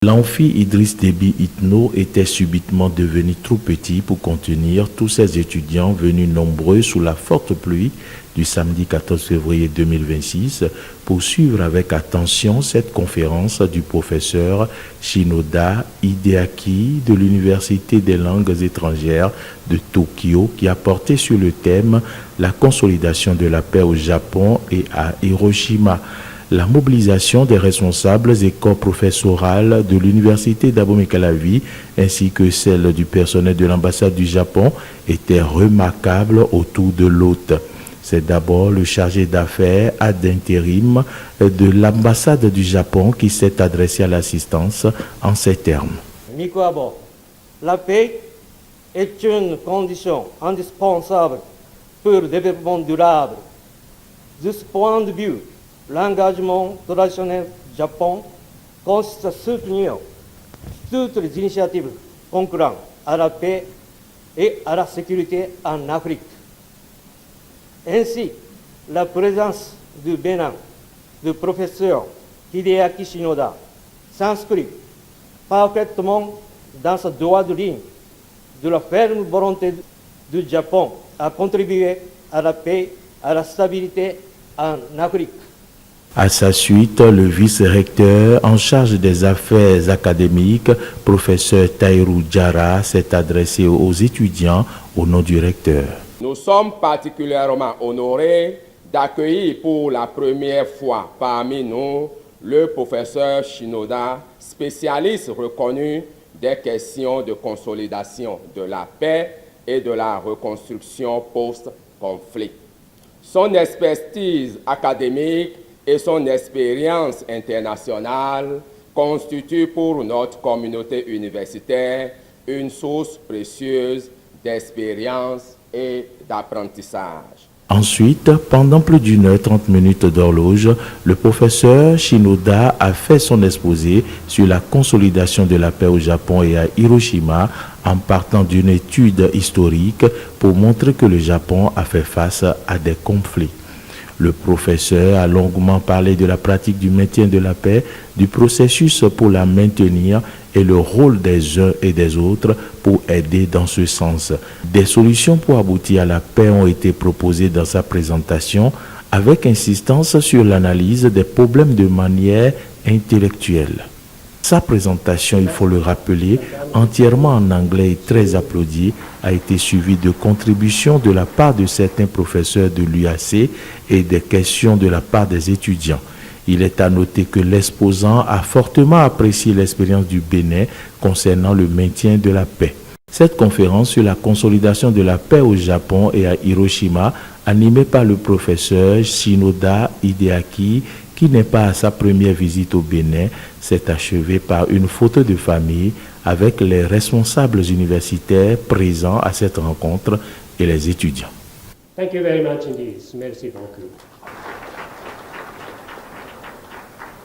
L'amphi Idriss Déby Itno était subitement devenu trop petit pour contenir tous ces étudiants venus nombreux sous la forte pluie du samedi 14 février 2026 pour suivre avec attention cette conférence du professeur Shinoda Hideaki de l'Université des langues étrangères de Tokyo qui a porté sur le thème « La consolidation de la paix au Japon et à Hiroshima ». La mobilisation des responsables et corps professorales de l'université d'Abomey-Calavi ainsi que celle du personnel de l'ambassade du Japon était remarquable autour de l'hôte. C'est d'abord le chargé d'affaires ad intérim de l'ambassade du Japon qui s'est adressé à l'assistance en ces termes. Mikuabo, la paix est une condition indispensable pour le développement durable. De ce point de vue, l'engagement traditionnel du Japon consiste à soutenir toutes les initiatives concourant à la paix et à la sécurité en Afrique. Ainsi, la présence du Bénin du professeur Hideaki Shinoda s'inscrit parfaitement dans sa droite ligne de la ferme volonté du Japon à contribuer à la paix, à la stabilité en Afrique. À sa suite, le vice-recteur en charge des affaires académiques, professeur Taïrou Diarra, s'est adressé aux étudiants au nom du recteur. Nous sommes particulièrement honorés d'accueillir pour la première fois parmi nous le professeur Shinoda, spécialiste reconnu des questions de consolidation de la paix et de la reconstruction post-conflit. Son expertise académique et son expérience internationale constituent pour notre communauté universitaire une source précieuse d'expérience et d'apprentissage. Ensuite, pendant plus d'une heure 30 minutes d'horloge, le professeur Shinoda a fait son exposé sur la consolidation de la paix au Japon et à Hiroshima en partant d'une étude historique pour montrer que le Japon a fait face à des conflits. Le professeur a longuement parlé de la pratique du maintien de la paix, du processus pour la maintenir et le rôle des uns et des autres pour aider dans ce sens. Des solutions pour aboutir à la paix ont été proposées dans sa présentation avec insistance sur l'analyse des problèmes de manière intellectuelle. Sa présentation, il faut le rappeler, entièrement en anglais et très applaudie, a été suivie de contributions de la part de certains professeurs de l'UAC et des questions de la part des étudiants. Il est à noter que l'exposant a fortement apprécié l'expérience du Bénin concernant le maintien de la paix. Cette conférence sur la consolidation de la paix au Japon et à Hiroshima, animée par le professeur Shinoda Hideaki, qui n'est pas à sa première visite au Bénin, s'est achevée par une photo de famille avec les responsables universitaires présents à cette rencontre et les étudiants. Thank you very much indeed. Merci beaucoup.